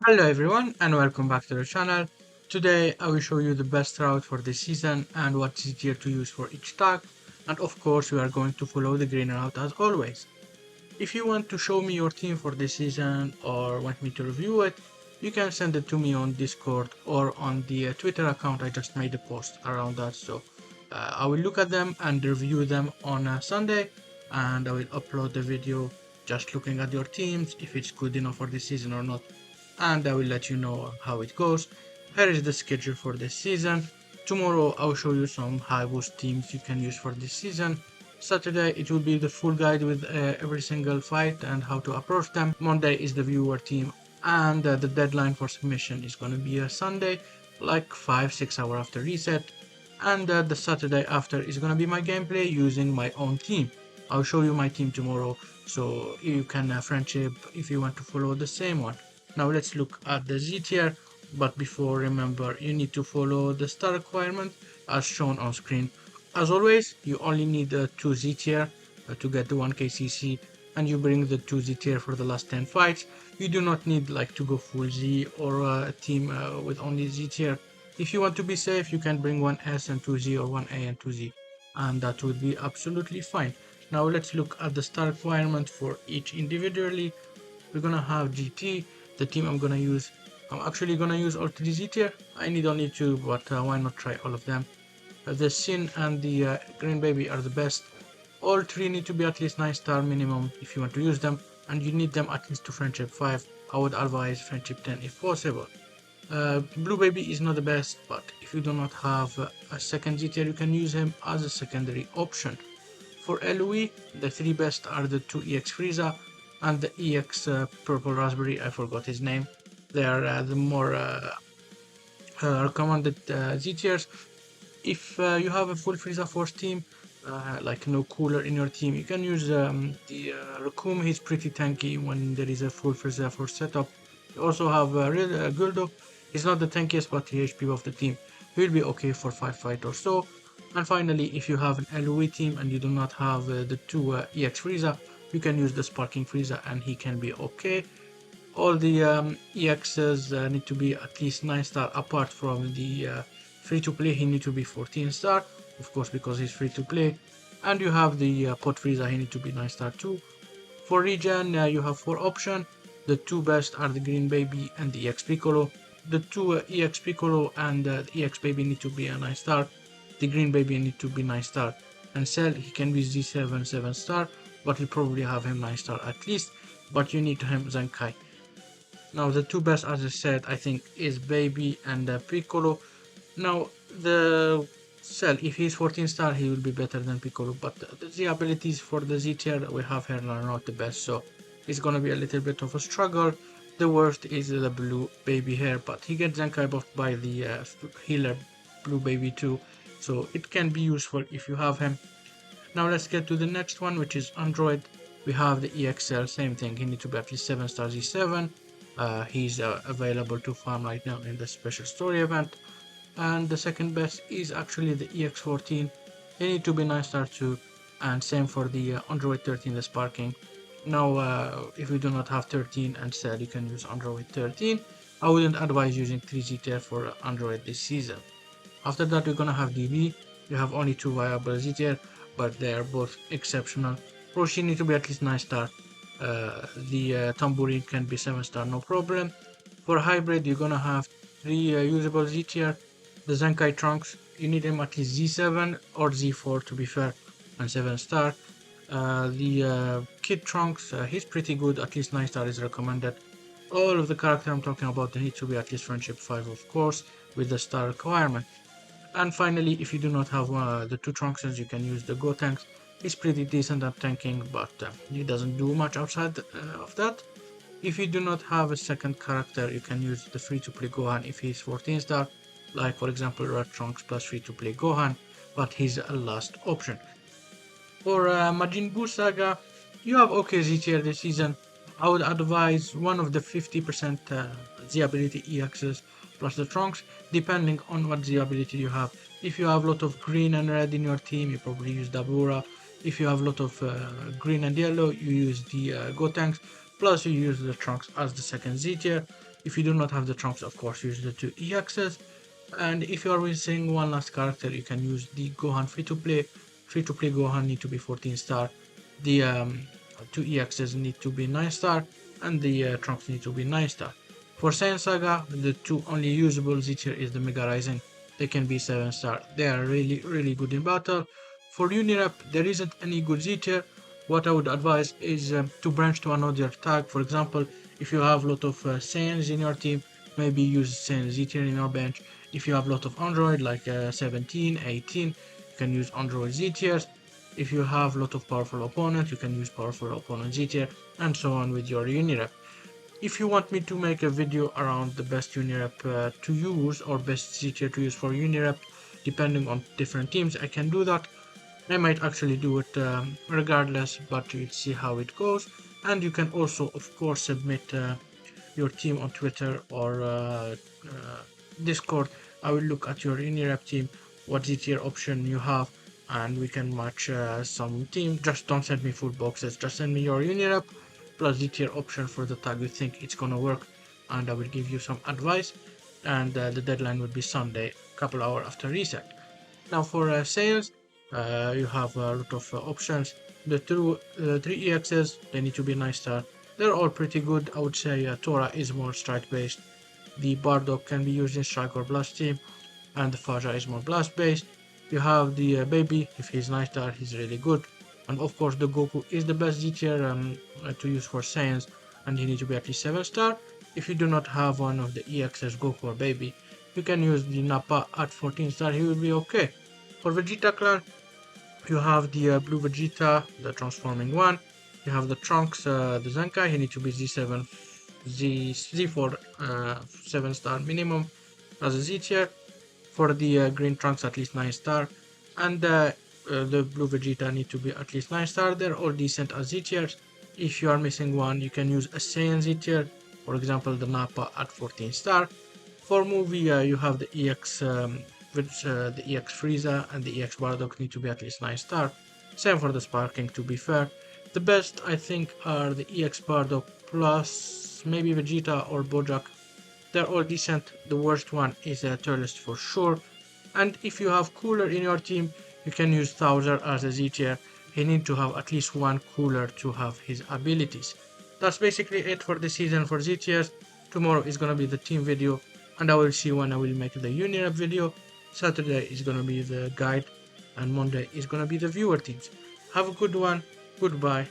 Hello everyone and welcome back to the channel. Today I will show you the best route for this season and what's easier to use for each tag, and of course we are going to follow the green route as always. If you want to show me your team for this season or want me to review it, you can send it to me on Discord or on the Twitter account. I just made a post around that, so I will look at them and review them on Sunday, and I will upload the video just looking at your teams, if it's good enough for this season or not, and I will let you know how it goes. Here is the schedule for this season. Tomorrow I'll show you some high boost teams you can use for this season. Saturday it will be the full guide with every single fight and how to approach them. Monday is the viewer team, and the deadline for submission is going to be a Sunday, like 5-6 hours after reset. And the Saturday after is going to be my gameplay using my own team. I'll show you my team tomorrow, so you can friendship if you want to follow the same one. Now let's look at the Z tier, but before, remember you need to follow the star requirement as shown on screen. As always, you only need 2 Z tier to get the 1k CC, and you bring the 2 Z tier for the last 10 fights. You do not need like to go full Z or a team with only Z tier. If you want to be safe, you can bring 1S and 2Z or 1A and 2Z, and that would be absolutely fine. Now let's look at the star requirement for each individually. We're gonna have GT, the team I'm gonna use. I'm actually gonna use all 3 Z tier. I need only 2, but why not try all of them? The Sin and the Green Baby are the best. All 3 need to be at least 9 star minimum if you want to use them, and you need them at least to friendship 5. I would advise friendship 10 if possible. Blue Baby is not the best, but if you do not have a second Z tier, you can use him as a secondary option. For LOE, the 3 best are the 2 EX Frieza and the EX Purple Raspberry, I forgot his name. They are the more recommended Z tiers. If you have a full Frieza Force team, like no cooler in your team, you can use the Raccoon. He's pretty tanky when there is a full Frieza Force setup. You also have Guldo. He's not the tankiest, but the HP of the team. He'll be okay for 5 fight or so. And finally, if you have an LOE team and you do not have the 2 EX Frieza, you can use the Sparking Frieza and he can be okay. All the EXs need to be at least 9 star, apart from the free to play, he need to be 14 star, of course, because he's free to play. And you have the Pot Frieza, he need to be 9 star too. For regen, you have 4 options. The 2 best are the Green Baby and the EX Piccolo. The 2 EX Piccolo and the EX Baby need to be a 9 star. The Green Baby need to be 9 star. And Cell, he can be Z7 7 star, but you probably have him 9 star at least, but you need him Zenkai. Now the 2 best, as I said, I think is Baby and Piccolo. Now the Cell, if he's 14 star, he will be better than Piccolo, but the abilities for the Z tier we have here are not the best, so it's gonna be a little bit of a struggle. The worst is the Blue Baby here, but he gets Zenkai buffed by the healer Blue Baby too, so it can be useful if you have him. Now let's get to the next one, which is Android. We have the EXL, same thing, he needs to be at least 7 star Z7. He's available to farm right now in the special story event. And the second best is actually the EX14. They need to be 9 star too, and same for the Android 13, the Sparking. Now if you do not have 13 and said you can use Android 13, I wouldn't advise using 3Z tier for Android this season. After that, we're gonna have DB. You have only 2 viable Z tier, but they are both exceptional. Roshi need to be at least 9 star. The Tambourine can be 7 star, no problem. For hybrid, you're gonna have 3 usable Z tier. The Zenkai Trunks, you need him at least Z7 or Z4 to be fair, and 7 star. The Kid Trunks, he's pretty good, at least 9 star is recommended. All of the characters I'm talking about, they need to be at least friendship 5, of course, with the star requirement. And finally, if you do not have the 2 Trunkses, you can use the Gotenks. He's pretty decent at tanking, but he doesn't do much outside of that. If you do not have a second character, you can use the free-to-play Gohan if he's 14 star, like for example Red Trunks plus free-to-play Gohan, but he's a last option. For Majin Buu Saga, you have okay Z tier this season. I would advise one of the 50% Z ability EXs plus the Trunks, depending on what Z ability you have. If you have a lot of green and red in your team, you probably use Dabura. If you have a lot of green and yellow, you use the Gotenks. Plus you use the Trunks as the second Z tier. If you do not have the Trunks, of course use the two EXs. And if you are missing one last character, you can use the Gohan free-to-play. Free-to-play Gohan need to be 14 star. The two EXs need to be 9 star, and the Trunks need to be 9 star. For Saiyan Saga, the two only usable Z tier is the Mega Rising. They can be 7 star. They are really good in battle. For Unirep, there isn't any good Z tier. What I would advise is to branch to another tag. For example, if you have a lot of Saiyans in your team, maybe use Saiyan Z tier in your bench. If you have a lot of Android like 17, 18, you can use Android Z tiers. If you have a lot of powerful opponents, you can use powerful opponent Z tier, and so on with your Unirep. If you want me to make a video around the best Unirep to use or best Z tier to use for Unirep, depending on different teams, I can do that. I might actually do it regardless, but we'll see how it goes. And you can also, of course, submit your team on Twitter or Discord. I will look at your in-rep team, what Z tier option you have, and we can match some team. Just don't send me full boxes, just send me your Unirep plus Z tier option for the tag you think it's gonna work, and I will give you some advice. And the deadline will be Sunday, couple hours after reset. Now for sales, you have a lot of options. The three EXs, they need to be 9 star. They're all pretty good. I would say Tora is more strike based. The Bardock can be used in strike or blast team, and the Faja is more blast based. You have the baby. If he's 9 star, he's really good. And of course the Goku is the best Z tier to use for Saiyans, and he needs to be at least 7 star. If you do not have one of the EXs, Goku or baby, you can use the Nappa at 14 star, he will be okay. For Vegeta clan, you have the blue Vegeta, the transforming one. You have the Trunks, the Zenkai, he needs to be Z7, Z4, 7 star minimum as a Z tier. For the green Trunks, at least 9 star. And the blue Vegeta need to be at least 9 star. They're all decent as Z tiers. If you are missing one, you can use a Saiyan Z tier, for example, the Nappa at 14 star. For movie, you have the EX, the EX Frieza and the EX Bardock need to be at least 9 star. Same for the Sparking, to be fair. The best, I think, are the EX Bardock plus maybe Vegeta or Bojack. They're all decent. The worst one is a Turles for sure. And if you have Cooler in your team, you can use Thouser as a Z tier. You need to have at least one Cooler to have his abilities. That's basically it for the season for Z tiers. Tomorrow is gonna be the team video, and I will see when I will make the Unirep video. Saturday is gonna be the guide, and Monday is gonna be the viewer teams. Have a good one. Goodbye.